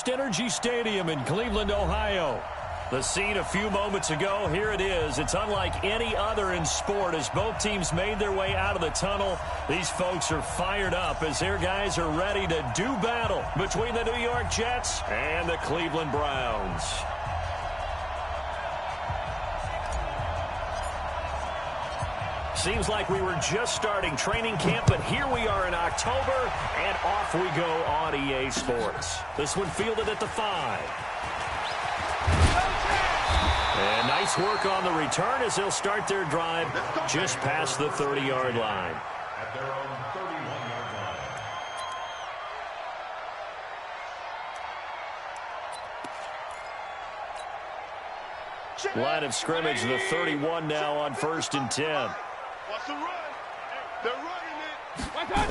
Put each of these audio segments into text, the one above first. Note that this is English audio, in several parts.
FirstEnergy Stadium in Cleveland, Ohio. The scene a few moments ago, here it is. It's unlike any other in sport as both teams made their way out of the tunnel. These folks are fired up as their guys are ready to do battle between the New York Jets and the Cleveland Browns. Seems like we were just starting training camp, but here we are in October, and off we go on EA Sports. This one fielded at the 5. And nice work on the return as they'll start their drive just past the 30-yard line. At their own 31-yard line. Line of scrimmage, the 31 now on 1st and 10. Watch the run. They're running it.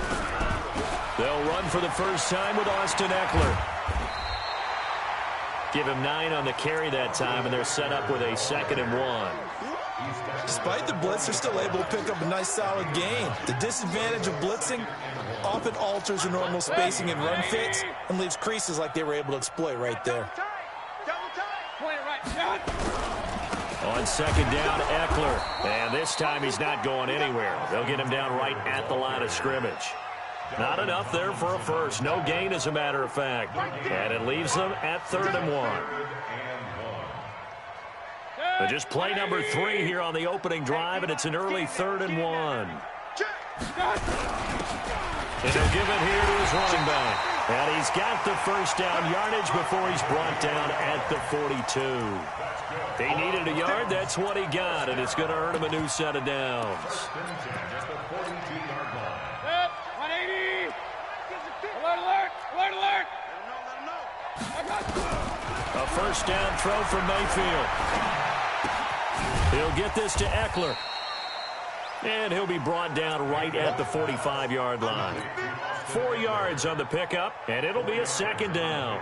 They'll run for the first time with Austin Eckler. Give him 9 on the carry that time, and they're set up with a 2nd and 1. Despite the blitz, they're still able to pick up a nice, solid gain. The disadvantage of blitzing often alters the normal spacing and run fits and leaves creases like they were able to exploit right there. On 2nd down, Eckler. And this time he's not going anywhere. They'll get him down right at the line of scrimmage. Not enough there for a first. No gain, as a matter of fact. And it leaves them at 3rd and 1. But just play number 3 here on the opening drive, and it's an early 3rd and 1. And he'll give it here to his running back. And he's got the first down yardage before he's brought down at the 42. He needed a yard. That's what he got, and it's going to earn him a new set of downs. A first down throw from Mayfield. He'll get this to Eckler. And he'll be brought down right at the 45-yard line. 4 yards on the pickup, and it'll be a 2nd down.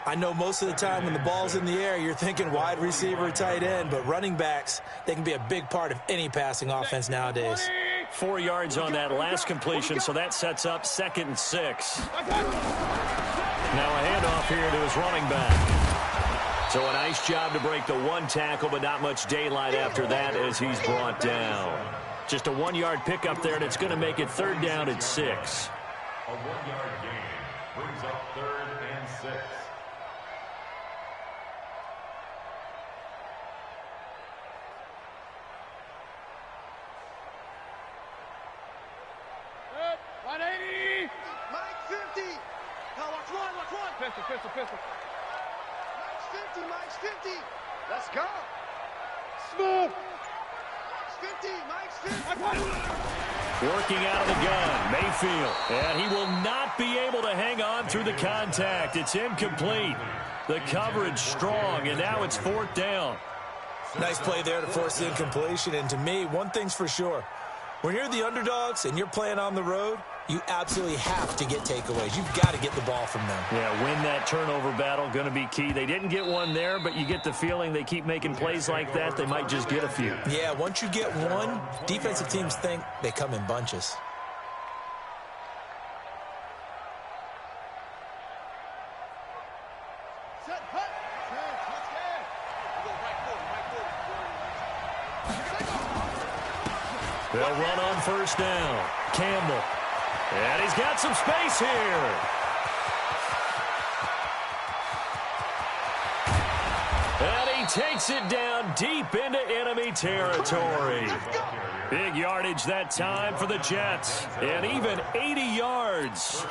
I know most of the time when the ball's in the air, you're thinking wide receiver, tight end, but running backs, they can be a big part of any passing offense nowadays. 4 yards on that last completion, so that sets up 2nd and 6. Now a handoff here to his running back. So a nice job to break the 1 tackle, but not much daylight after that as he's brought down. Just a 1-yard pickup there, and it's going to make it 3rd down at 6. A 1-yard gain brings up 3rd and 6. Pistol. Mike's 50. Let's go. Smooth. Mike's 50. Working out of the gun, Mayfield. And he will not be able to hang on through the contact. It's incomplete. The coverage strong, and now it's 4th down. Nice play there to force the incompletion, and to me, one thing's for sure. When you're the underdogs and you're playing on the road, you absolutely have to get takeaways. You've got to get the ball from them. Yeah, win that turnover battle, going to be key. They didn't get one there, but you get the feeling they keep making plays like that, they might just get a few. Yeah, once you get one, defensive teams think they come in bunches. They'll run on 1st down. Campbell. And he's got some space here. And he takes it down deep into enemy territory. Big yardage that time for the Jets. And even 80 yards.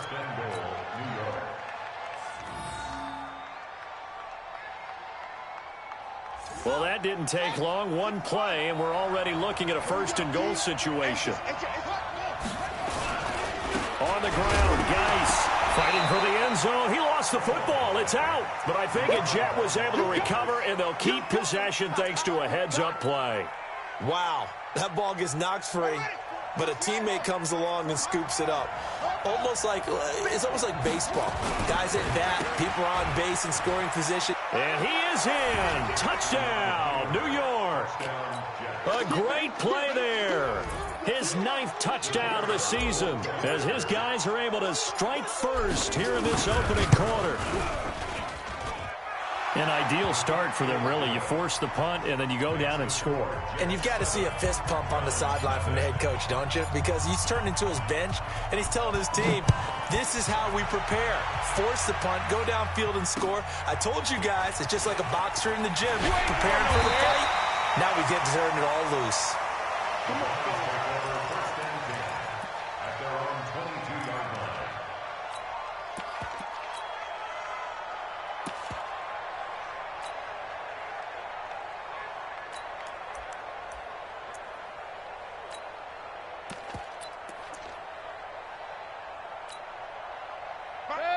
Well, that didn't take long. 1 play, and we're already looking at a 1st and goal situation. On the ground, Geis fighting for the end zone. He lost the football. It's out. But I think a Jet was able to recover, and they'll keep possession thanks to a heads-up play. Wow, that ball gets knocked free, but a teammate comes along and scoops it up. It's almost like baseball. Guys at bat, people are on base in scoring position. And he is in. Touchdown, New York. A great play there. His 9th touchdown of the season as his guys are able to strike first here in this opening quarter. An ideal start for them, really. You force the punt, and then you go down and score. And you've got to see a fist pump on the sideline from the head coach, don't you? Because he's turned into his bench, and he's telling his team, this is how we prepare. Force the punt, go downfield and score. I told you guys, it's just like a boxer in the gym, preparing for the fight. Now we get to turn it all loose.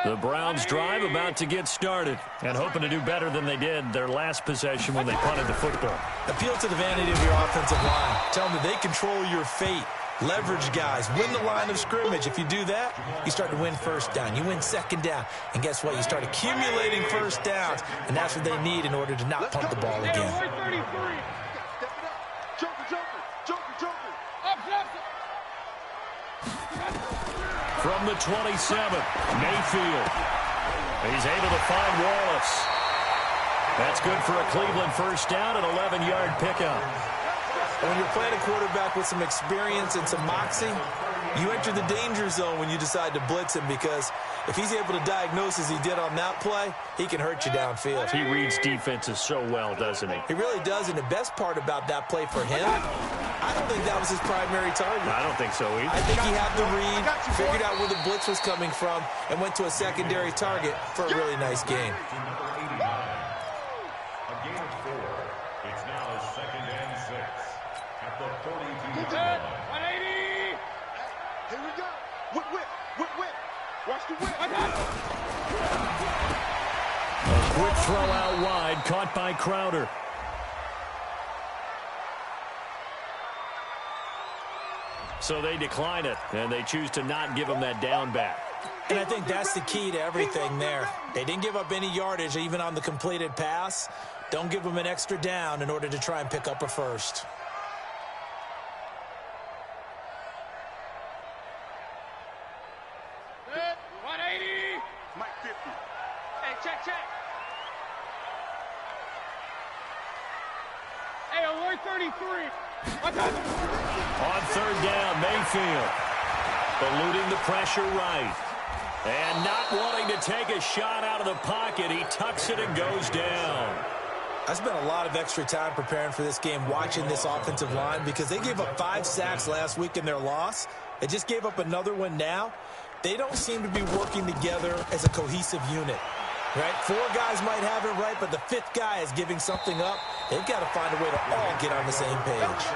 The Browns drive about to get started and hoping to do better than they did their last possession when they punted the football. Appeal to the vanity of your offensive line. Tell them that they control your fate. Leverage guys. Win the line of scrimmage. If you do that, you start to win first down. You win second down. And guess what? You start accumulating first downs. And that's what they need in order to not punt the ball again. From the 27, Mayfield. He's able to find Wallace. That's good for a Cleveland first down, an 11-yard pickup. When you're playing a quarterback with some experience and some moxie, you enter the danger zone when you decide to blitz him, because if he's able to diagnose as he did on that play, he can hurt you downfield. He reads defenses so well, doesn't he? He really does, and the best part about that play for him, I don't think that was his primary target. I don't think so either. I think he had the read, figured out where the blitz was coming from, and went to a secondary target for a really nice game. A gain of 4. It's now 2nd and 6 at the 42-yard line. 180. Here we go. Whip. Watch the whip. A quick throw out wide, caught by Crowder. So they decline it, and they choose to not give him that down back. And I think that's the key to everything there. They didn't give up any yardage even on the completed pass. Don't give them an extra down in order to try and pick up a first. Good. 180. Mike 50. Hey, check. Hey, alert 33. On third down, Mayfield eluding the pressure right. And not wanting to take a shot out of the pocket, he tucks it and goes down. I spent a lot of extra time preparing for this game, watching this offensive line, because they gave up 5 sacks last week in their loss. They just gave up another one now. They don't seem to be working together as a cohesive unit. Right? 4 guys might have it right, but the 5th guy is giving something up. They've got to find a way to all get on the same page.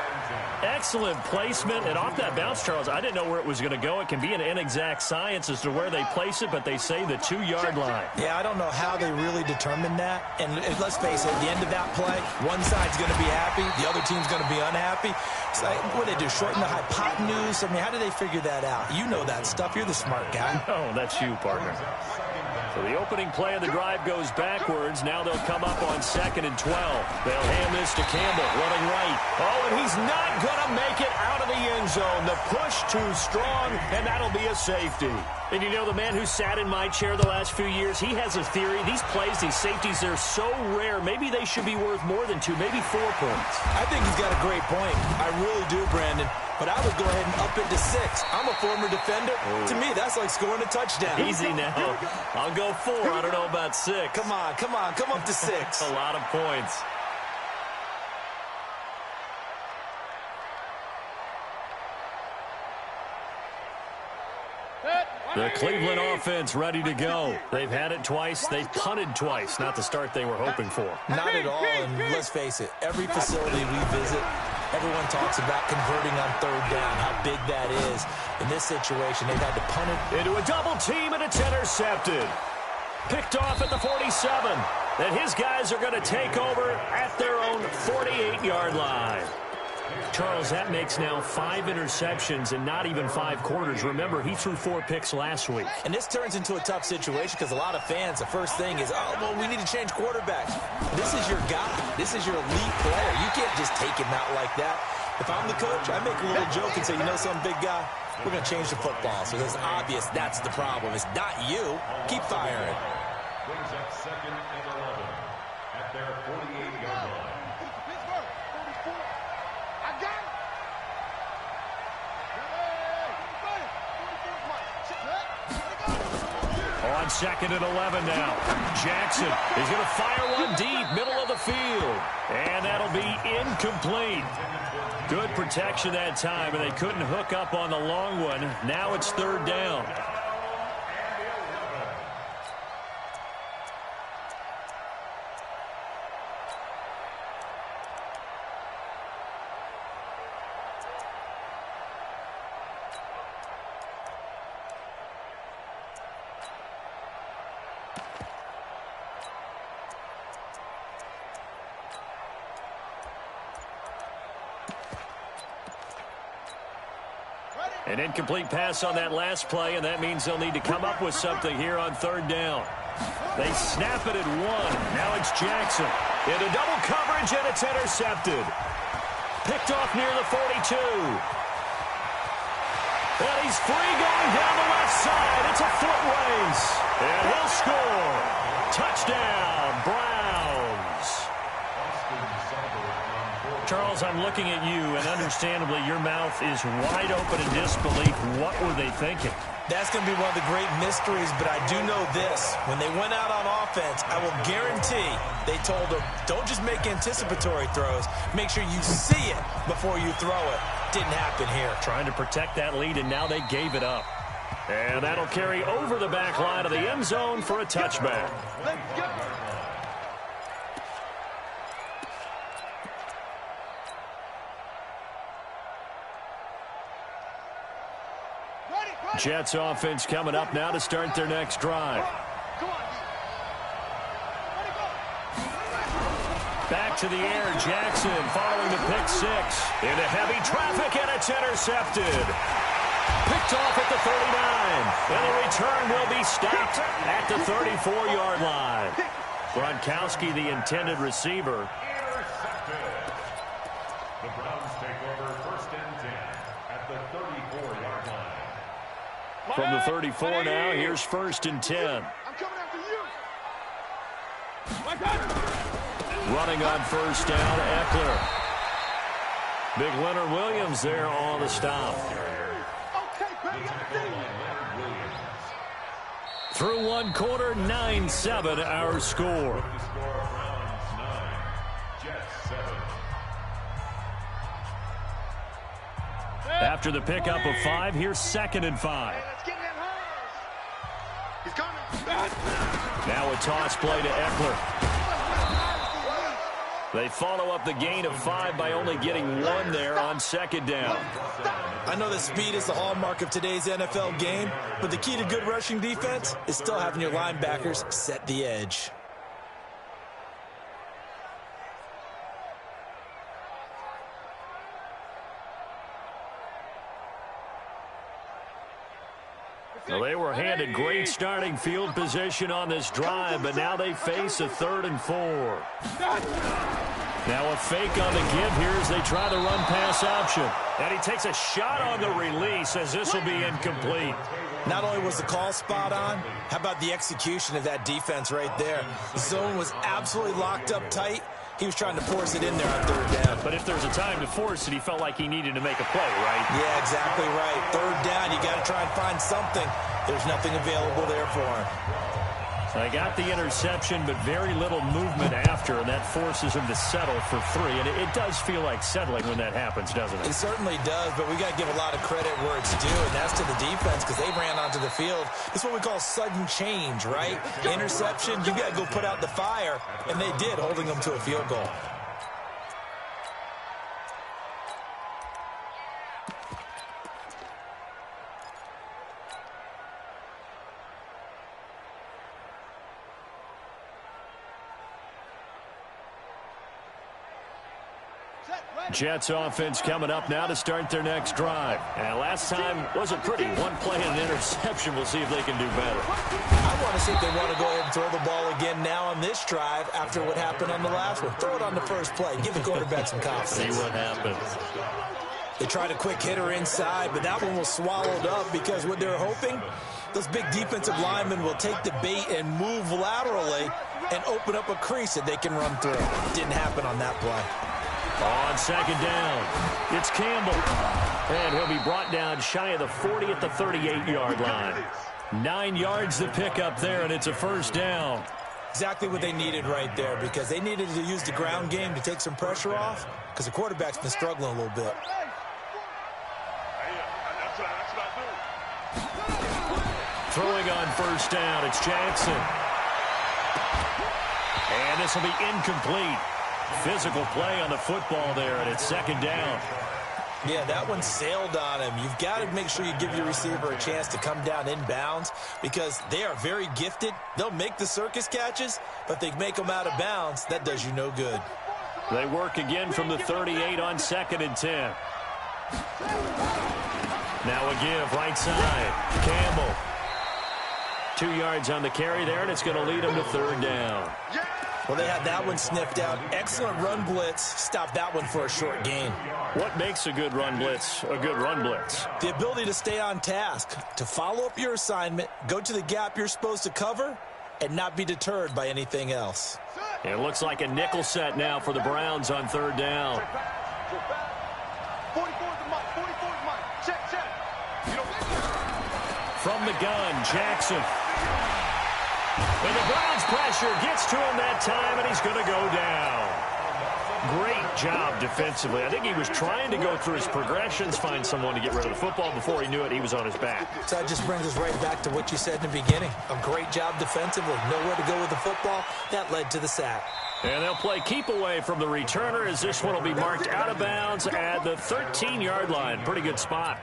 Excellent placement, and off that bounce, Charles, I didn't know where it was going to go. It can be an inexact science as to where they place it, but they say the 2-yard line. Yeah, I don't know how they really determined that. And let's face it, at the end of that play, one side's going to be happy, the other team's going to be unhappy. It's like, what do they do, shorten the hypotenuse? I mean, how do they figure that out? You know that stuff. You're the smart guy. Oh, that's you, partner. So the opening play of the drive goes backwards. Now they'll come up on 2nd and 12. They'll hand this to Campbell, running right. Oh, and he's not going to make it out of the end zone. The push too strong, and that'll be a safety. And you know, the man who sat in my chair the last few years, he has a theory. These plays, these safeties, they're so rare. Maybe they should be worth more than 2, maybe 4 points. I think he's got a great point. I really do, Brandon. But I would go ahead and up it to 6. I'm a former defender. Oh. To me, that's like scoring a touchdown. Easy now. I'll go 4. I don't know about 6. Come on. Come up to 6. A lot of points. The Cleveland offense ready to go. They've had it twice. They've punted twice. Not the start they were hoping for. Not at all, and let's face it, every facility we visit, everyone talks about converting on third down, how big that is. In this situation, they've had to punt it. Into a double team, and it's intercepted. Picked off at the 47. And his guys are going to take over at their own 48-yard line. Charles, that makes now 5 interceptions in not even 5 quarters. Remember, he threw 4 picks last week. And this turns into a tough situation because a lot of fans, the first thing is, oh, well, we need to change quarterbacks. This is your guy. This is your elite player. You can't just take him out like that. If I'm the coach, I make a little joke and say, you know some big guy, we're going to change the football. So it's obvious that's the problem. It's not you. Keep firing. Brings up 2nd and 11. their 48-yard line. Pittsburgh, 44. I got it. On 2nd and 11 now. Jackson is going to fire one deep, middle of the field. And that'll be incomplete. Good protection that time, and they couldn't hook up on the long one. Now it's 3rd down. An incomplete pass on that last play, and that means they'll need to come up with something here on 3rd down. They snap it at 1. Now it's Jackson. Into double coverage, and it's intercepted. Picked off near the 42. And he's free going down the left side. It's a foot race. And he'll score. Touchdown, Browns. Charles, I'm looking at you, and understandably, your mouth is wide open in disbelief. What were they thinking? That's going to be one of the great mysteries, but I do know this. When they went out on offense, I will guarantee they told them, don't just make anticipatory throws. Make sure you see it before you throw it. Didn't happen here. Trying to protect that lead, and now they gave it up. And that'll carry over the back line of the end zone for a touchback. Let's go. Jets offense coming up now to start their next drive. Back to the air, Jackson following the pick 6. Into heavy traffic, and it's intercepted. Picked off at the 39. And the return will be stopped at the 34-yard line. Gronkowski, the intended receiver. Intercepted. The Browns take over 1st and 10 at the 34-yard line. From the 34 now, here's 1st and 10. I'm coming after you. Running on 1st down, Eckler. Big Leonard Williams there on the stop. Okay, baby, I see you. Through 1 quarter, 9-7 our score. The score, Browns 9, Jets 7. After the pickup of 5, here's 2nd and 5. Hey, let's get in that house. He's coming. Now a toss play to Eckler. They follow up the gain of 5 by only getting 1 there on 2nd down. I know that speed is the hallmark of today's NFL game, but the key to good rushing defense is still having your linebackers set the edge. Well, they were handed great starting field position on this drive, but now they face a 3rd and 4. Now a fake on the give here as they try the run-pass option. And he takes a shot on the release as this will be incomplete. Not only was the call spot on, how about the execution of that defense right there? The zone was absolutely locked up tight. He was trying to force it in there on 3rd down. But if there's a time to force it, he felt like he needed to make a play, right? Yeah, exactly right. 3rd down, you got to try and find something. There's nothing available there for him. So they got the interception, but very little movement after, and that forces him to settle for 3. And it does feel like settling when that happens, doesn't it? It certainly does, but we got to give a lot of credit where it's due, and that's to the defense because they ran onto the field. It's what we call sudden change, right? Interception, you got to go put out the fire, and they did, holding them to a field goal. Jets offense coming up now to start their next drive. And last time wasn't pretty. 1 play and an interception. We'll see if they can do better. I want to see if they want to go ahead and throw the ball again now on this drive after what happened on the last one. Throw it on the first play. Give the quarterback some confidence. See what happens. They tried a quick hitter inside, but that one was swallowed up because what they're hoping, those big defensive linemen will take the bait and move laterally and open up a crease that they can run through. Didn't happen on that play. On second down, it's Campbell. And he'll be brought down shy of the 40 at the 38-yard line. 9 yards to pick up there, and it's a first down. Exactly what they needed right there, because they needed to use the ground game to take some pressure off, because the quarterback's been struggling a little bit. Throwing on first down, it's Jackson. And this will be incomplete. Physical play on the football there, and it's second down. Yeah, that one sailed on him. You've got to make sure you give your receiver a chance to come down inbounds, because they are very gifted. They'll make the circus catches, but they make them out of bounds. That does you no good. They work again from the 38 on second and 10. Now a give right side. Campbell. 2 yards on the carry there, and it's going to lead them to third down. Well, they had that one sniffed out. Excellent run blitz. Stop that one for a short gain. What makes a good run blitz a good run blitz? The ability to stay on task, to follow up your assignment, go to the gap you're supposed to cover, and not be deterred by anything else. It looks like a nickel set now for the Browns on third down. 44 is the mic. 44 is mine. Check, check. From the gun, Jackson. And the Browns pressure gets to him that time, and he's going to go down. Great job defensively. I think he was trying to go through his progressions, find someone to get rid of the football. Before he knew it, he was on his back. So that just brings us right back to what you said in the beginning. A great job defensively. Nowhere to go with the football. That led to the sack. And they'll play keep away from the returner, as this one will be marked out of bounds at the 13-yard line. Pretty good spot.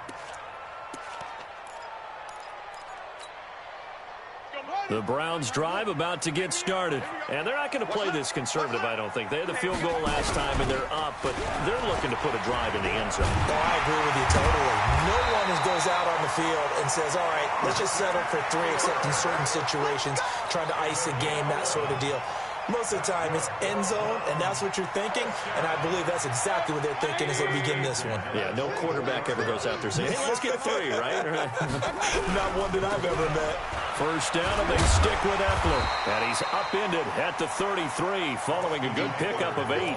The Browns drive about to get started. And they're not going to play this conservative, I don't think. They had the field goal last time, and they're up, but they're looking to put a drive in the end zone. Oh, I agree with you totally. No one goes out on the field and says, all right, let's just settle for 3, except in certain situations, trying to ice a game, that sort of deal. Most of the time, it's end zone, and that's what you're thinking, and I believe that's exactly what they're thinking as they begin this one. Yeah, no quarterback ever goes out there saying, hey, let's get 3, right? Not one that I've ever met. First down, and they stick with Eckler. And he's upended at the 33, following a good pickup of 8.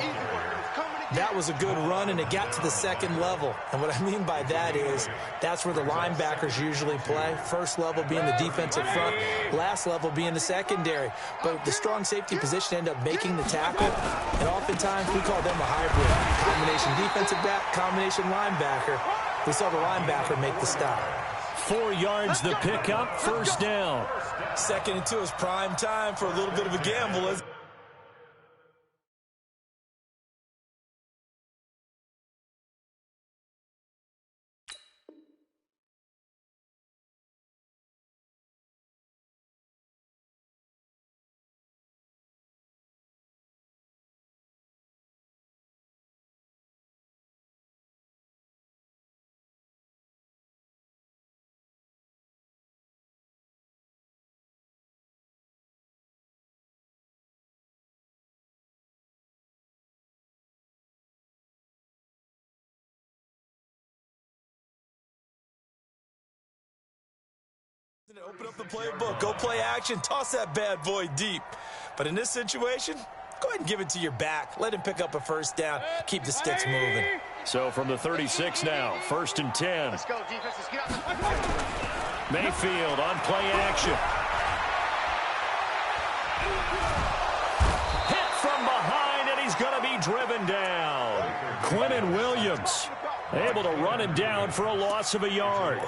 That was a good run, and it got to the second level. And what I mean by that is that's where the linebackers usually play. First level being the defensive front, last level being the secondary. But the strong safety position ended up making the tackle, and oftentimes we call them a hybrid. Combination defensive back, combination linebacker. We saw the linebacker make the stop. 4 yards the pickup, first down. Second and 2 is prime time for a little bit of a gamble. Open up the playbook, go play action, toss that bad boy deep. But in this situation, go ahead and give it to your back. Let him pick up a first down, keep the sticks moving. So from the 36 now, first and 10. Let's go, defense. Let's get out. Mayfield on play action. Hit from behind, and he's going to be driven down. Quinnen Williams able to run him down for a loss of a yard.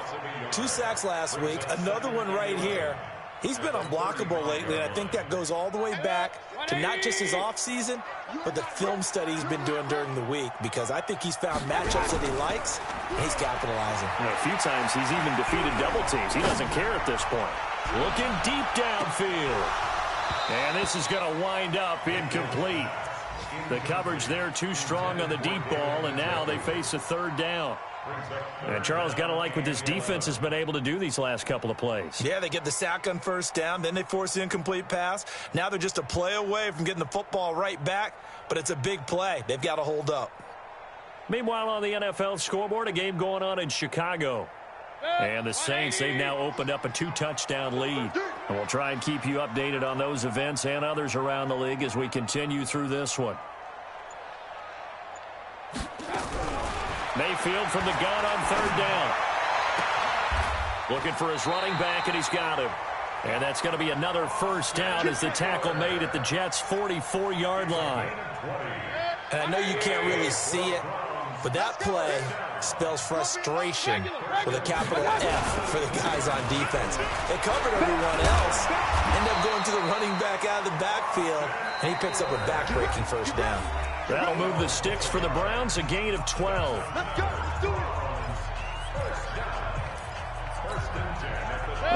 2 sacks last week, another one right here. He's been unblockable lately, and I think that goes all the way back to not just his offseason, but the film study he's been doing during the week, because I think he's found matchups that he likes, and he's capitalizing. A few times he's even defeated double teams. He doesn't care at this point. Looking deep downfield. And this is going to wind up incomplete. The coverage there too strong on the deep ball, and now they face a third down. And Charles, got to like what this defense has been able to do these last couple of plays. Yeah, they get the sack on first down, then they force the incomplete pass. Now they're just a play away from getting the football right back, but it's a big play. They've got to hold up. Meanwhile, on the NFL scoreboard, a game going on in Chicago. And the Saints, they've now opened up a 2-touchdown lead. And we'll try and keep you updated on those events and others around the league as we continue through this one. Mayfield from the gun on third down. Looking for his running back, and he's got him. And that's going to be another first down as the tackle made at the Jets' 44-yard line. And I know you can't really see it, but that play spells frustration with a capital F for the guys on defense. They covered everyone else, end up going to the running back out of the backfield, and he picks up a back-breaking first down. That'll move the sticks for the Browns, a gain of 12. Let's go. Let's do it.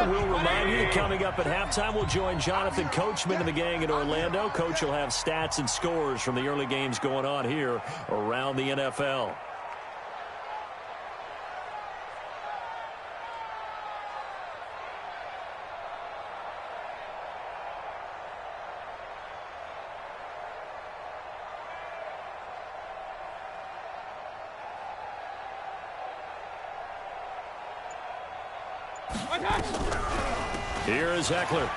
We'll remind you that coming up at halftime, we'll join Jonathan Coachman and the gang in Orlando. Coach will have stats and scores from the early games going on here around the NFL. Here is Eckler.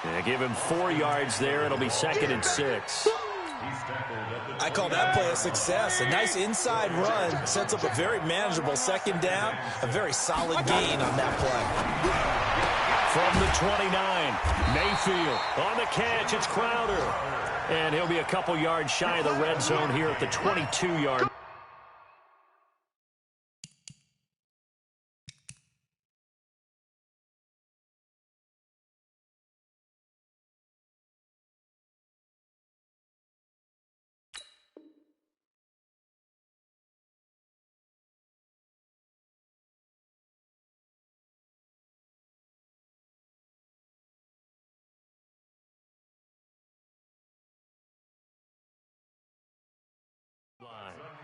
Yeah, give him 4 yards there. It'll be 2nd and 6. I call that play a success. A nice inside run sets up a very manageable second down. A very solid gain on that play. From the 29, Mayfield on the catch. It's Crowder. And he'll be a couple yards shy of the red zone here at the 22-yard.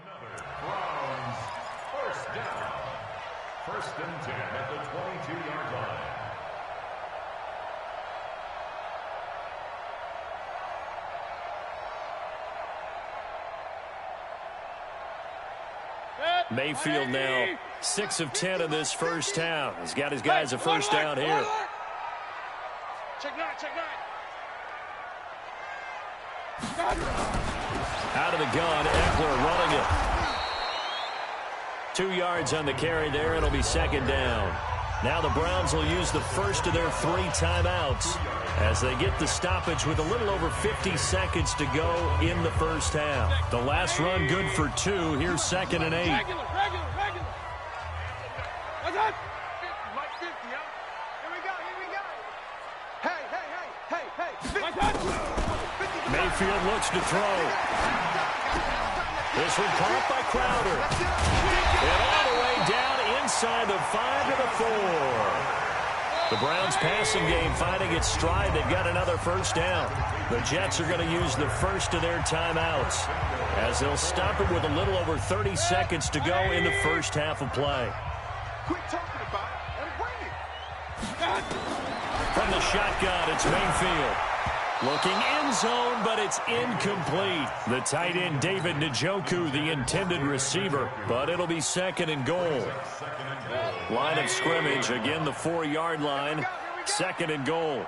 Another Browns first down. 1st and 10 at the 22-yard line. Mayfield now 6 of 10 in this first down. He's got his guys a first down here. Check 9, check 9. Out of the gun, Eckler running it. 2 yards on the carry there. It'll be 2nd down. Now the Browns will use the first of their 3 timeouts as they get the stoppage with a little over 50 seconds to go in the first half. The last run good for 2. Here's 2nd and 8. Regular. What's that? Like 50, huh? Here we go. Hey. What's that? Mayfield looks to throw. This one caught by Crowder. And all the way down inside the 5 to the 4. The Browns passing game finding its stride. They've got another first down. The Jets are going to use the first of their timeouts as they'll stop it with a little over 30 seconds to go in the first half of play. Quit talking about it and bring it. From the shotgun, it's Mayfield. Looking in zone, but it's incomplete. The tight end, David Njoku, the intended receiver, but it'll be 2nd and goal. Line of scrimmage, again the 4-yard line, 2nd and goal.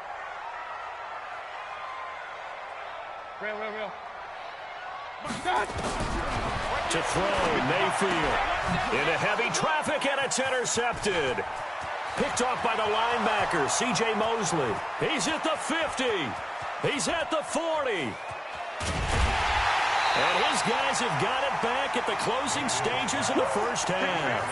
Real. To throw, Mayfield. Into heavy traffic, and it's intercepted. Picked off by the linebacker, C.J. Mosley. He's at the 50. He's at the 40. And his guys have got it back at the closing stages of the first half.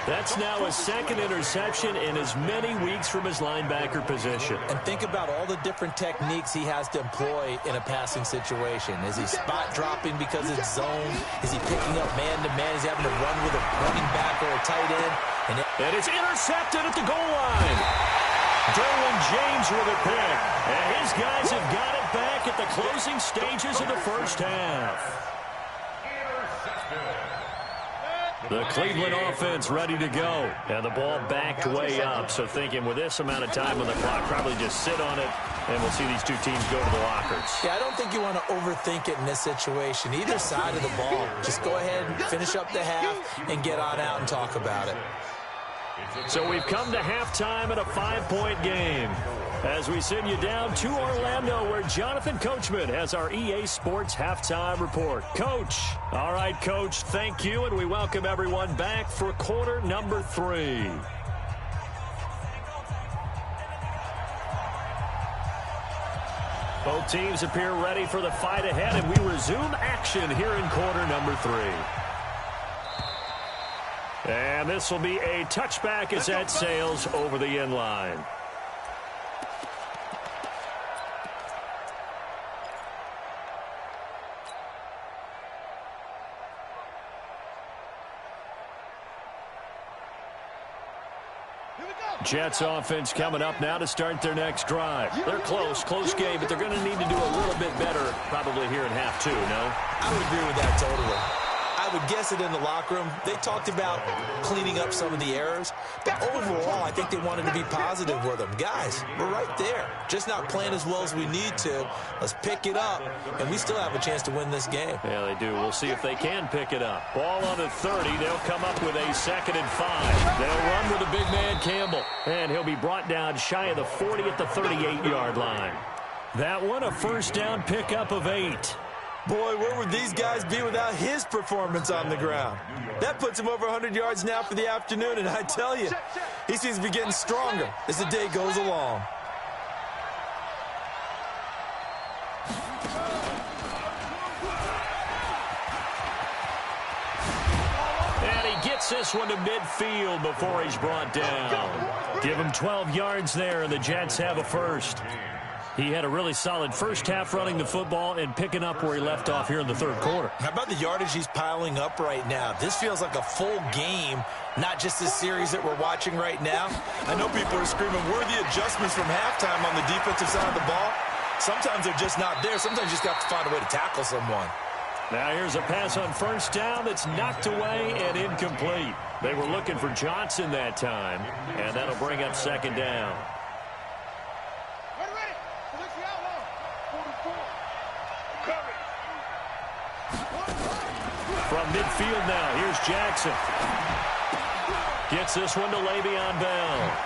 That's now his 2nd interception in as many weeks from his linebacker position. And think about all the different techniques he has to employ in a passing situation. Is he spot dropping because it's zone? Is he picking up man-to-man? Is he having to run with a running back or a tight end? And it's intercepted at the goal line. Derwin James with a pick. And his guys have got it back at the closing stages of the first half. The Cleveland offense ready to go. And the ball backed way up. So thinking with this amount of time on the clock, probably just sit on it, and we'll see these two teams go to the lockers. Yeah, I don't think you want to overthink it in this situation. Either side of the ball. Just go ahead and finish up the half and get on out and talk about it. So we've come to halftime in a 5-point game. As we send you down to Orlando, where Jonathan Coachman has our EA Sports Halftime Report. Coach. All right, Coach, thank you, and we welcome everyone back for quarter number 3. Both teams appear ready for the fight ahead, and we resume action here in quarter number 3. And this will be a touchback as that sails over the end line. Jets offense coming up now to start their next drive. They're close game, but they're going to need to do a little bit better probably here in half 2, no? I would agree with that totally. I would guess it in the locker room. They talked about cleaning up some of the errors, but overall, I think they wanted to be positive with them. Guys, we're right there. Just not playing as well as we need to. Let's pick it up, and we still have a chance to win this game. Yeah, they do. We'll see if they can pick it up. Ball on the 30. They'll come up with a 2nd and 5. They'll run with the big man Campbell, and he'll be brought down shy of the 40 at the 38-yard line. That one, a first down pickup of 8. Boy, where would these guys be without his performance on the ground? That puts him over 100 yards now for the afternoon, and I tell you, he seems to be getting stronger as the day goes along. And he gets this one to midfield before he's brought down. Give him 12 yards there, and the Jets have a first. He had a really solid first half running the football and picking up where he left off here in the third quarter. How about the yardage he's piling up right now? This feels like a full game, not just this series that we're watching right now. I know people are screaming, worthy adjustments from halftime on the defensive side of the ball. Sometimes they're just not there. Sometimes you just have to find a way to tackle someone. Now here's a pass on first down that's knocked away and incomplete. They were looking for Johnson that time, and that'll bring up 2nd down. From midfield now, here's Jackson. Gets this one to Le'Veon Bell.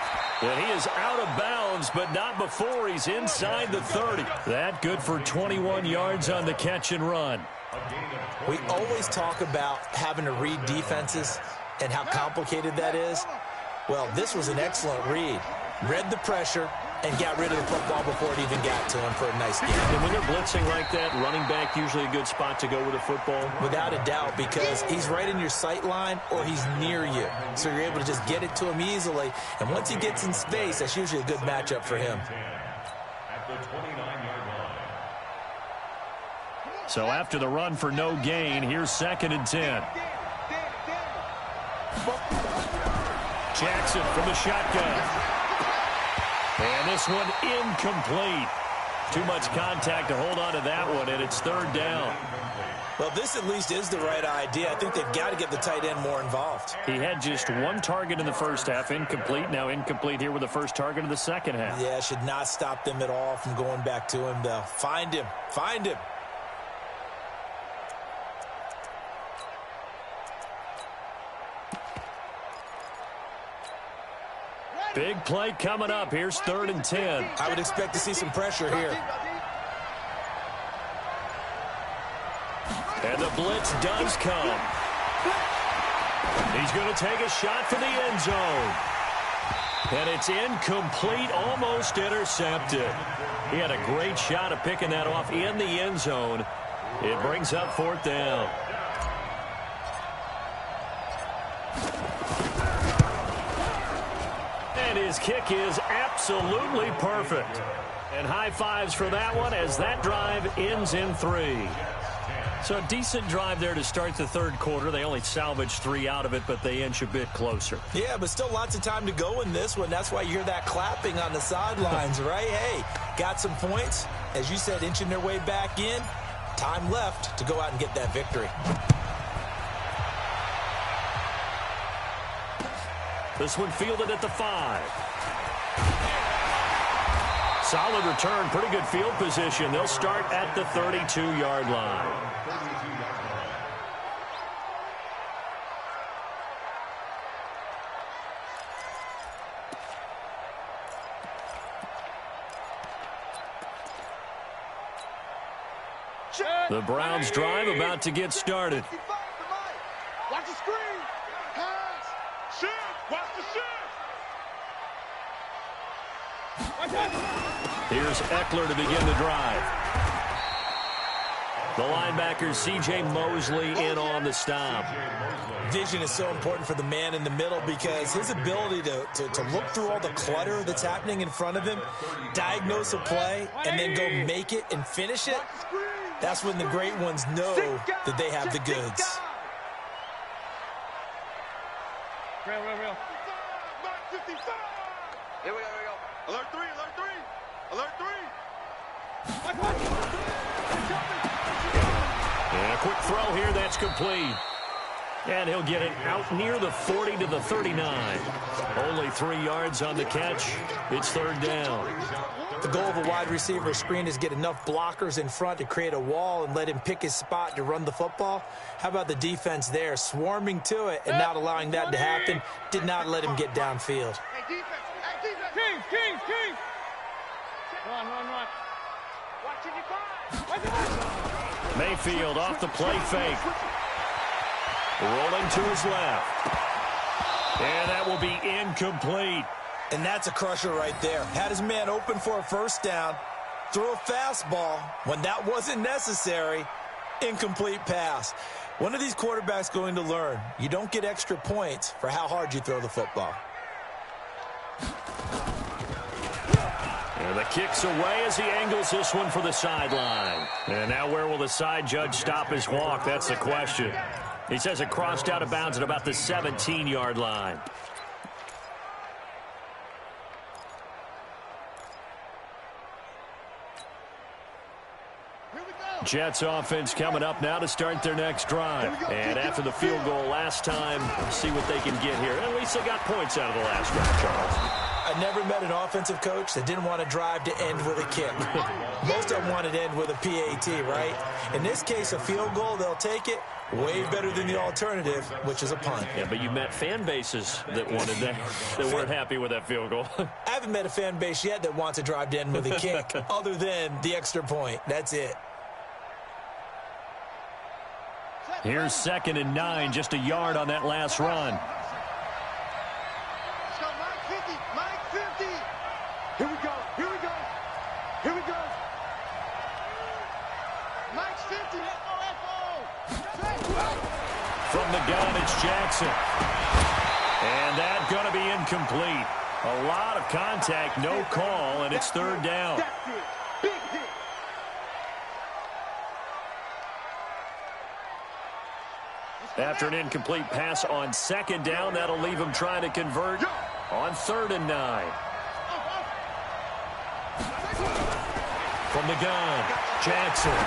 And he is out of bounds, but not before he's inside the 30. That good for 21 yards on the catch and run. We always talk about having to read defenses and how complicated that is. Well, this was an excellent read. Read the pressure and got rid of the football before it even got to him for a nice game. And when they're blitzing like that, running back usually a good spot to go with the football? Without a doubt, because he's right in your sight line or he's near you. So you're able to just get it to him easily. And once he gets in space, that's usually a good matchup for him. At the 29-yard line. So after the run for no gain, here's 2nd and 10. Jackson from the shotgun. And this one incomplete. Too much contact to hold on to that one, and it's 3rd down. Well, this at least is the right idea. I think they've got to get the tight end more involved. He had just 1 target in the first half, incomplete. Now incomplete here with the first target of the second half. Yeah, should not stop them at all from going back to him, though. Find him. Find him. Big play coming up. Here's 3rd and 10. I would expect to see some pressure here. And the blitz does come. He's going to take a shot for the end zone. And it's incomplete, almost intercepted. He had a great shot of picking that off in the end zone. It brings up 4th down. And his kick is absolutely perfect. And high fives for that one as that drive ends in 3. So a decent drive there to start the third quarter. They only salvaged 3 out of it, but they inch a bit closer. Yeah, but still lots of time to go in this one. That's why you hear that clapping on the sidelines, right? Hey, got some points. As you said, inching their way back in. Time left to go out and get that victory. This one fielded at the 5. Solid return, pretty good field position. They'll start at the 32-yard line. The Browns drive about to get started. Watch the screen. Pass. Shift. Watch the shift. Here's Eckler to begin the drive. The linebacker, C.J. Mosley, in on the stop. Vision is so important for the man in the middle because his ability to look through all the clutter that's happening in front of him, diagnose a play, and then go make it and finish it, that's when the great ones know that they have the goods. Real. Here we go. Alert 3. Alert 3. And a quick throw here, that's complete. And he'll get it out near the 40 to the 39. Only 3 yards on the catch. It's third down. The goal of a wide receiver screen is get enough blockers in front to create a wall and let him pick his spot to run the football. How about the defense there, swarming to it and not allowing that to happen? Did not let him get downfield. Hey, defense. Kings. Run. Watch it, Mayfield off the play fake. Rolling to his left. And that will be incomplete. And that's a crusher right there. Had his man open for a first down, threw a fastball when that wasn't necessary, incomplete pass. One of these quarterbacks going to learn, you don't get extra points for how hard you throw the football. And the kick's away as he angles this one for the sideline. And now where will the side judge stop his walk? That's the question. He says it crossed out of bounds at about the 17-yard line. Jets offense coming up now to start their next drive. And after the field goal last time, see what they can get here. At least they got points out of the last drive, Charles. I never met an offensive coach that didn't want a drive to end with a kick. Most of them wanted to end with a PAT, right? In this case, a field goal, they'll take it. Way better than the alternative, which is a punt. Yeah, but you met fan bases that wanted that weren't happy with that field goal. I haven't met a fan base yet that wants a drive to end with a kick other than the extra point. That's it. Here's 2nd and 9, just a yard on that last run. Let's go, Mike 50. Here we go. Mike's 50. From the gun, it's Jackson. And that's going to be incomplete. A lot of contact, no call, and it's third down. That's it. Big hit. After an incomplete pass on 2nd down, that'll leave him trying to convert on 3rd and 9. From the gun, Jackson.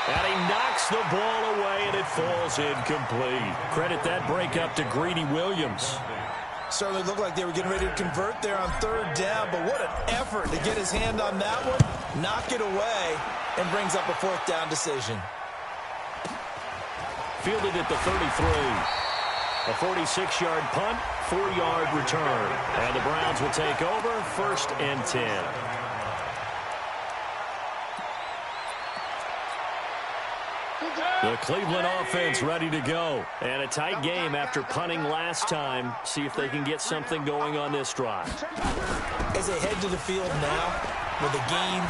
And he knocks the ball away, and it falls incomplete. Credit that breakup to Greedy Williams. Certainly looked like they were getting ready to convert there on 3rd down, but what an effort to get his hand on that one, knock it away, and brings up a 4th down decision. Fielded at the 33. A 46-yard punt, 4-yard return. And the Browns will take over, 1st and 10. The Cleveland offense ready to go. And a tight game after punting last time. See if they can get something going on this drive. As they head to the field now, with the game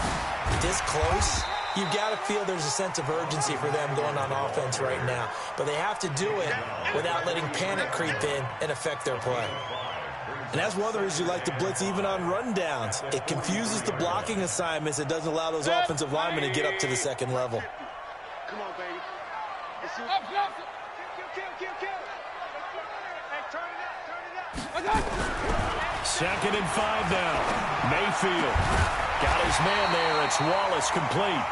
this close, you've got to feel there's a sense of urgency for them going on offense right now. But they have to do it without letting panic creep in and affect their play. And that's one of the reasons you like to blitz even on rundowns. It confuses the blocking assignments. It doesn't allow those offensive linemen to get up to the 2nd level. Come on, baby. Kill. Hey, turn it up. 2nd and 5 now. Mayfield got his man there. It's Wallace complete.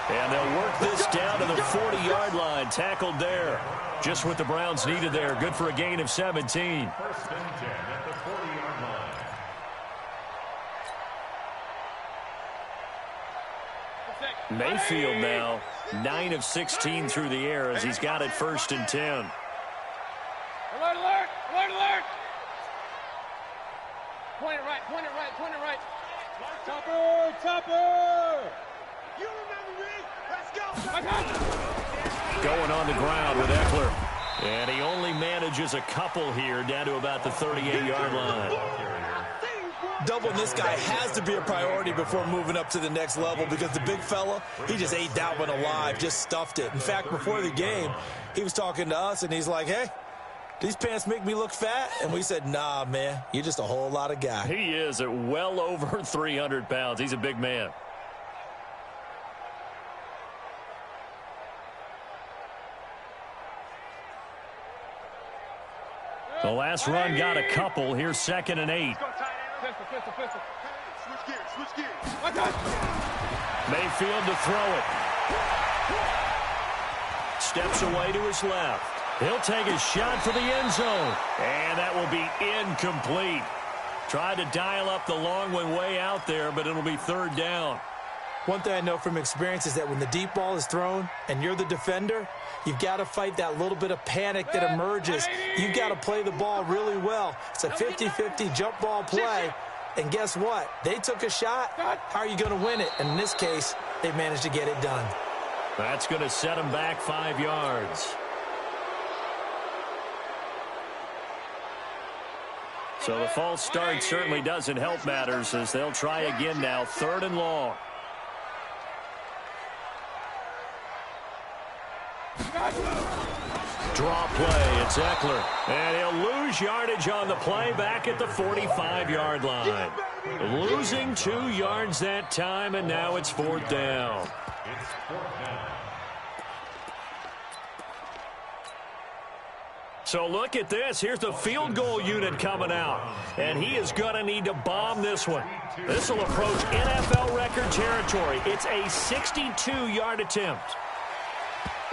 And they'll work this down to the 40-yard line. Tackled there. Just what the Browns needed there. Good for a gain of 17. 1st and 10 at the 40-yard line. Mayfield now 9 of 16 through the air as he's got it 1st and 10. Alert, alert, alert, alert. Point it right. Topper. You remember throwing on the ground with Eckler. And he only manages a couple here, down to about the 38-yard line. Doubling this guy has to be a priority before moving up to the next level, because the big fella, he just ate that one alive, just stuffed it. In fact, before the game, he was talking to us, and he's like, hey, these pants make me look fat? And we said, nah, man, you're just a whole lot of guy. He is at well over 300 pounds. He's a big man. The last run got a couple. Here's 2nd and 8. Switch gears. Mayfield to throw it. Steps away to his left. He'll take a shot for the end zone. And that will be incomplete. Tried to dial up the long one way out there, but it'll be 3rd down. One thing I know from experience is that when the deep ball is thrown and you're the defender, you've got to fight that little bit of panic that emerges. You've got to play the ball really well. It's a 50-50 jump ball play. And guess what? They took a shot. How are you going to win it? And in this case, they managed to get it done. That's going to set him back 5 yards. So the false start certainly doesn't help matters, as they'll try again now. 3rd and long. Draw play, it's Eckler. And he'll lose yardage on the play back at the 45-yard line. Losing 2 yards that time, and now it's 4th down. So look at this. Here's the field goal unit coming out. And he is going to need to bomb this one. This will approach NFL record territory. It's a 62-yard attempt.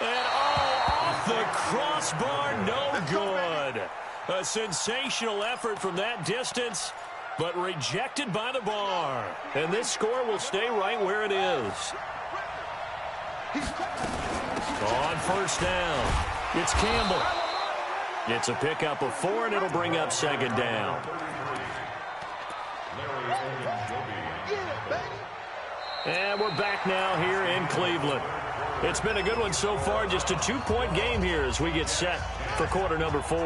And off the crossbar, no good. A sensational effort from that distance, but rejected by the bar. And this score will stay right where it is. On 1st down, it's Campbell. It's a pickup of 4, and it'll bring up 2nd down. And we're back now here in Cleveland. It's been a good one so far, just a 2-point game here as we get set for quarter number 4.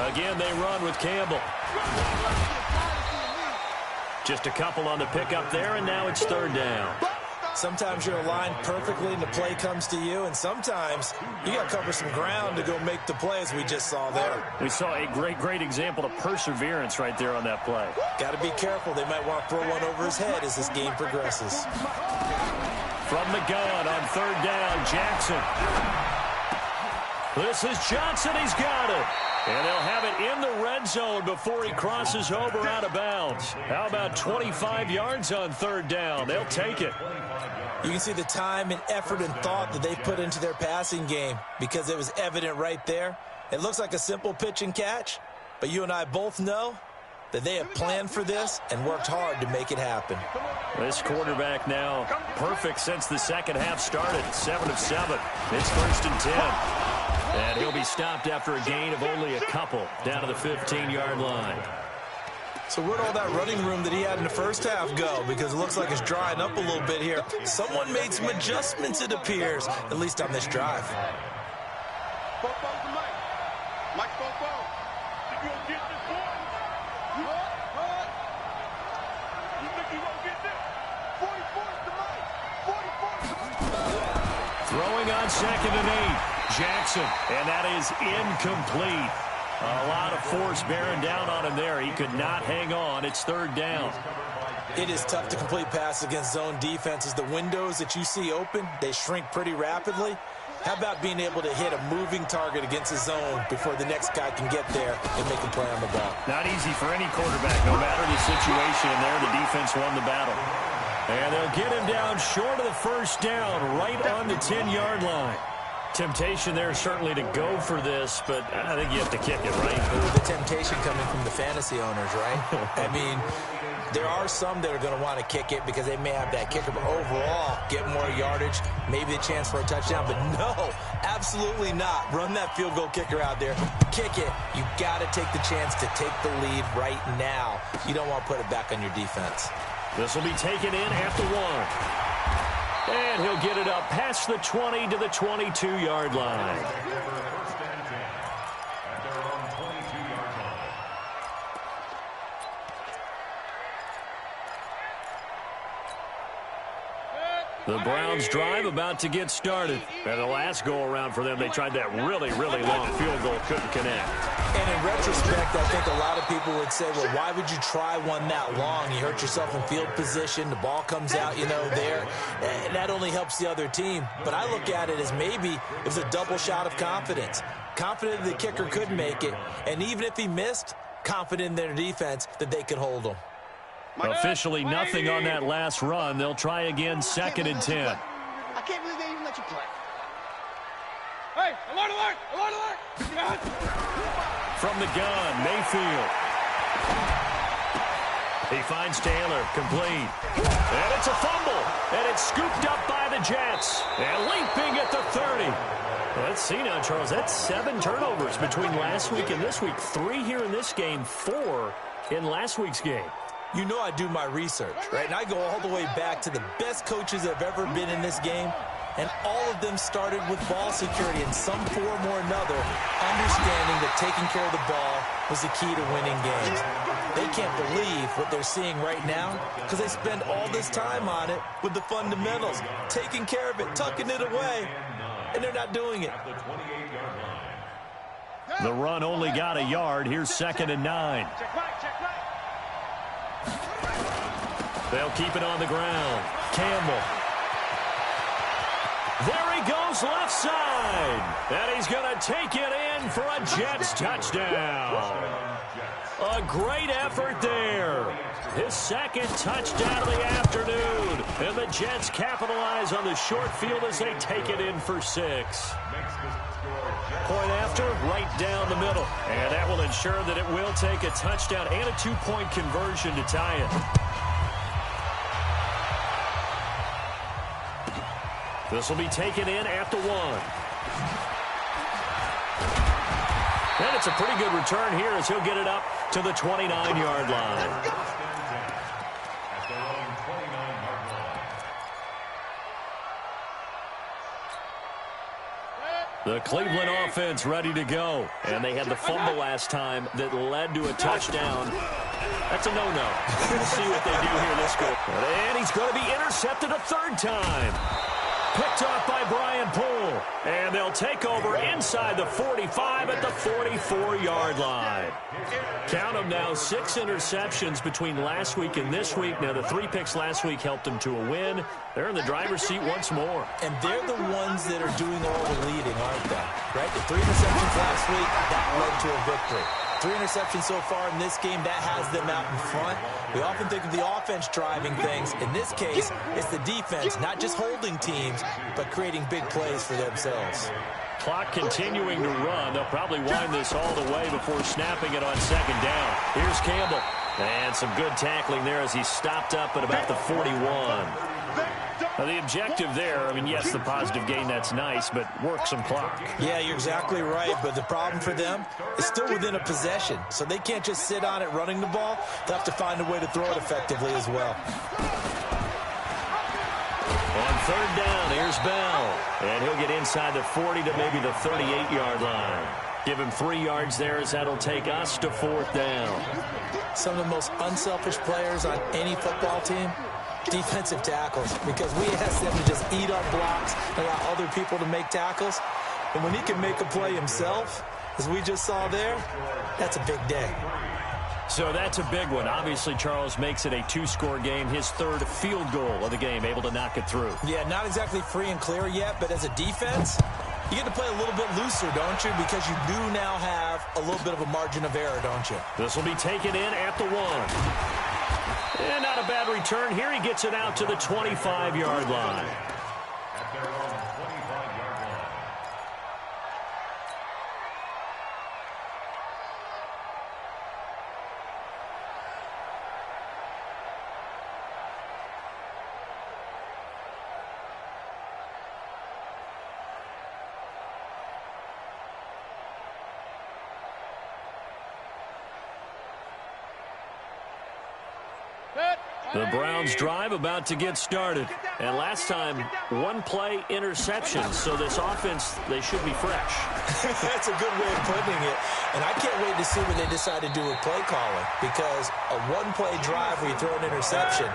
Again, they run with Campbell. Just a couple on the pickup there, and now it's 3rd down. Sometimes you're aligned perfectly and the play comes to you, and sometimes you got to cover some ground to go make the play, as we just saw there. We saw a great example of perseverance right there on that play. Got to be careful. They might want to throw one over his head as this game progresses. From the gun on 3rd down, Jackson. This is Johnson. He's got it. And they'll have it in the red zone before he crosses over out of bounds. How about 25 yards on 3rd down? They'll take it. You can see the time and effort and thought that they put into their passing game, because it was evident right there. It looks like a simple pitch and catch, but you and I both know that they have planned for this and worked hard to make it happen. This quarterback now perfect since the second half started. 7 of 7. It's 1st and 10. And he'll be stopped after a gain of only a couple down to the 15-yard line. So where'd all that running room that he had in the first half go? Because it looks like it's drying up a little bit here. Someone made some adjustments, it appears, at least on this drive. Mike Bobo. You gonna get this one? What? You think you gonna get this? 44's to Mike. 44's. Throwing on 2nd and 8. Jackson, and that is incomplete. A lot of force bearing down on him there. He could not hang on. It's 3rd down. It is tough to complete passes against zone defenses. The windows that you see open, they shrink pretty rapidly. How about being able to hit a moving target against a zone before the next guy can get there and make a play on the ball? Not easy for any quarterback, no matter the situation. And there, the defense won the battle. And they'll get him down short of the 1st down, right on the 10-yard line. Temptation there certainly to go for this, but I think you have to kick it, right? The temptation coming from the fantasy owners, right? I mean, there are some that are going to want to kick it because they may have that kicker, but overall, get more yardage, maybe a chance for a touchdown. But no, absolutely not. Run that field goal kicker out there. Kick it. You got to take the chance to take the lead right now. You don't want to put it back on your defense. This will be taken in after one. And he'll get it up past the 20 to the 22-yard line. The Browns drive about to get started. And the last go-around for them, they tried that really, really long field goal, couldn't connect. And in retrospect, I think a lot of people would say, well, why would you try one that long? You hurt yourself in field position. The ball comes out, there. And that only helps the other team. But I look at it as maybe it was a double shot of confidence. Confident the kicker could make it. And even if he missed, confident in their defense that they could hold him. Officially nothing on that last run. They'll try again, 2nd and 10. I can't believe they even let you play. Hey, alert, alert, alert, alert. From the gun, Mayfield. He finds Taylor, complete. And it's a fumble. And it's scooped up by the Jets. And leaping at the 30. Let's see now, Charles. That's 7 turnovers between last week and this week. 3 here in this game, 4 in last week's game. You know I do my research, right? And I go all the way back to the best coaches that have ever been in this game, and all of them started with ball security in some form or another, understanding that taking care of the ball was the key to winning games. They can't believe what they're seeing right now because they spend all this time on it with the fundamentals, taking care of it, tucking it away, and they're not doing it. The run only got a yard. Here's 2nd and 9. They'll keep it on the ground. Campbell. There he goes, left side. And he's going to take it in for a Jets touchdown. A great effort there. His 2nd touchdown of the afternoon. And the Jets capitalize on the short field as they take it in for 6. Point after, right down the middle. And that will ensure that it will take a touchdown and a 2-point conversion to tie it. This will be taken in after 1. And it's a pretty good return here as he'll get it up to the 29-yard line. The Cleveland offense ready to go. And they had the fumble last time that led to a touchdown. That's a no-no. We'll see what they do here this go. And he's going to be intercepted a 3rd time. Picked off by Brian Poole. And they'll take over inside the 45 at the 44-yard line. Count them now, 6 interceptions between last week and this week. Now, the 3 picks last week helped them to a win. They're in the driver's seat once more. And they're the ones that are doing all the leading, aren't they? Right? The 3 interceptions last week, that led to a victory. 3 interceptions so far in this game, that has them out in front. We often think of the offense driving things. In this case, it's the defense, not just holding teams, but creating big plays for themselves. Clock continuing to run. They'll probably wind this all the way before snapping it on 2nd down. Here's Campbell. And some good tackling there as he stopped up at about the 41. Now, the objective there, I mean, yes, the positive gain, that's nice, but work some clock. Yeah, you're exactly right, but the problem for them is still within a possession, so they can't just sit on it running the ball. They'll have to find a way to throw it effectively as well. On 3rd down, here's Bell, and he'll get inside the 40 to maybe the 38-yard line. Give him 3 yards there as that'll take us to 4th down. Some of the most unselfish players on any football team, defensive tackles, because we ask them to just eat up blocks and allow other people to make tackles. And when he can make a play himself, as we just saw there, that's a big day. So that's a big one. Obviously, Charles makes it a 2-score game. His 3rd field goal of the game, able to knock it through. Yeah, not exactly free and clear yet, but as a defense, you get to play a little bit looser, don't you? Because you do now have a little bit of a margin of error, don't you? This will be taken in at the 1. And not a bad return. Here he gets it out to the 25-yard line. At their own 25-yard line. The Browns drive about to get started. And last time, one-play interception. So this offense, they should be fresh. That's a good way of putting it. And I can't wait to see what they decide to do with play calling. Because a one-play drive where you throw an interception,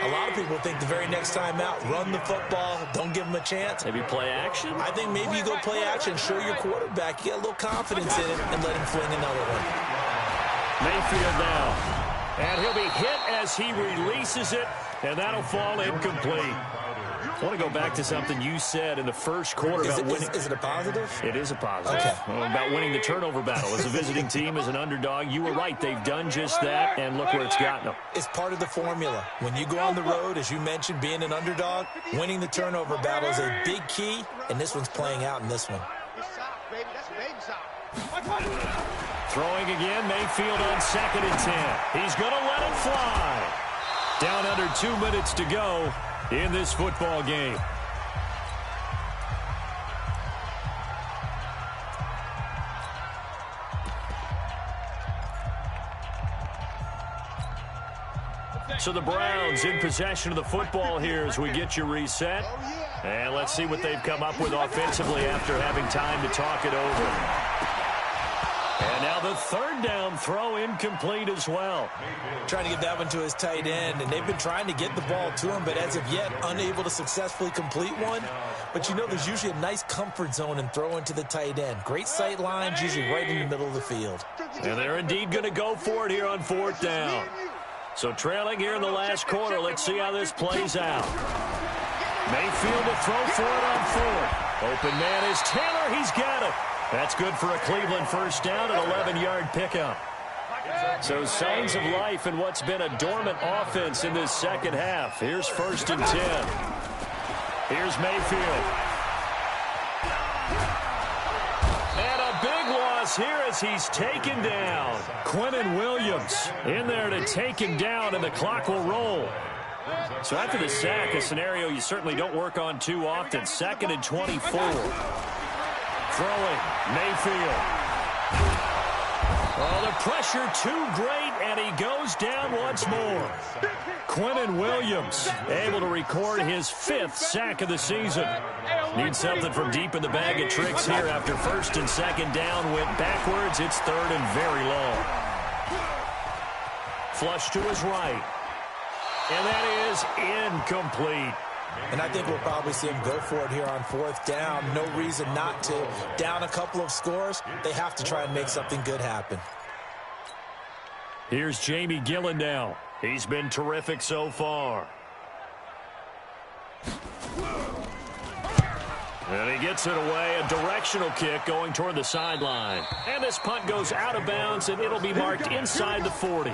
a lot of people think the very next time out, run the football, don't give them a chance. Maybe play action? I think maybe you go play action, show your quarterback, you get a little confidence in it, and let him fling another one. Mayfield now. And he'll be hit as he releases it, and that'll fall incomplete. I want to go back to something you said in the first quarter about winning. Is it a positive? It is a positive. Okay. About winning the turnover battle. As a visiting team, as an underdog, you were right. They've done just that, and look where it's gotten them. It's part of the formula. When you go on the road, as you mentioned, being an underdog, winning the turnover battle is a big key, and this one's playing out in this one. Throwing again, Mayfield on 2nd and 10. He's going to let it fly. Down under 2 minutes to go in this football game. So the Browns in possession of the football here as we get you reset. And let's see what they've come up with offensively after having time to talk it over. And now the 3rd down throw incomplete as well. Trying to get that one to his tight end, and they've been trying to get the ball to him, but as of yet, unable to successfully complete one. But you know there's usually a nice comfort zone in throwing to the tight end. Great sight lines, usually right in the middle of the field. And they're indeed going to go for it here on 4th down. So trailing here in the last quarter, let's see how this plays out. Mayfield to throw for it on 4th. Open man is Taylor, he's got it. That's good for a Cleveland first down, an 11-yard pickup. So signs of life in what's been a dormant offense in this second half. Here's 1st and 10. Here's Mayfield. And a big loss here as he's taken down. Quinnen Williams in there to take him down, and the clock will roll. So after the sack, a scenario you certainly don't work on too often. 2nd and 24. Throwing, Mayfield. Oh, the pressure too great, and he goes down once more. Quinnen Williams able to record his 5th sack of the season. Needs something from deep in the bag of tricks here after 1st and 2nd down. Went backwards. It's 3rd and very long. Flush to his right. And that is incomplete. And I think we'll probably see him go for it here on 4th down. No reason not to. Down a couple of scores, they have to try and make something good happen. Here's Jamie Gillen now. He's been terrific so far. And he gets it away, a directional kick going toward the sideline. And this punt goes out of bounds, and it'll be marked inside the 40.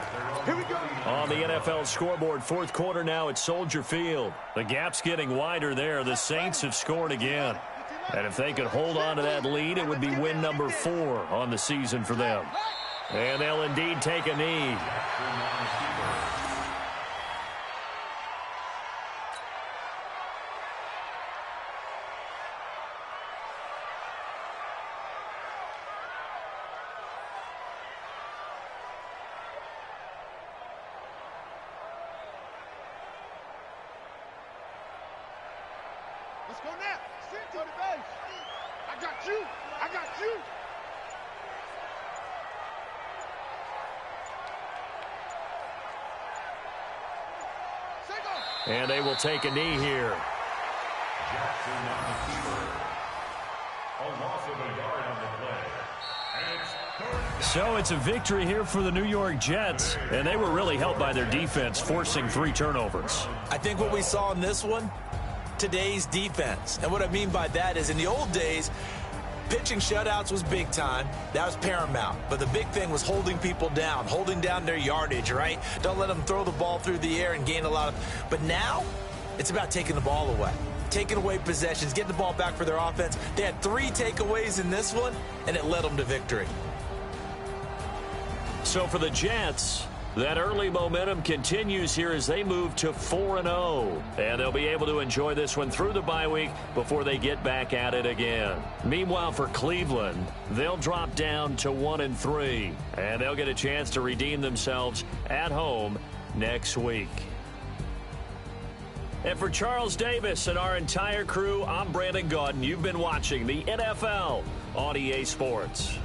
On the NFL scoreboard, 4th quarter now at Soldier Field. The gap's getting wider there. The Saints have scored again. And if they could hold on to that lead, it would be win number 4 on the season for them. And they'll indeed take a knee. Let's go now. Sit to the base. I got you. I got you. And they will take a knee here. Jackson on the keeper. A loss of a yard on the play. And it's 3rd down. So it's a victory here for the New York Jets. And they were really helped by their defense, forcing 3 turnovers. I think what we saw in this one, today's defense. And what I mean by that is in the old days, pitching shutouts was big time. That was paramount. But the big thing was holding people down, holding down their yardage, right? Don't let them throw the ball through the air and gain a lot of... But now, it's about taking the ball away. Taking away possessions, getting the ball back for their offense. They had 3 takeaways in this one, and it led them to victory. So for the Jets, that early momentum continues here as they move to 4-0. And they'll be able to enjoy this one through the bye week before they get back at it again. Meanwhile, for Cleveland, they'll drop down to 1-3. And they'll get a chance to redeem themselves at home next week. And for Charles Davis and our entire crew, I'm Brandon Gaudin. You've been watching the NFL on EA Sports.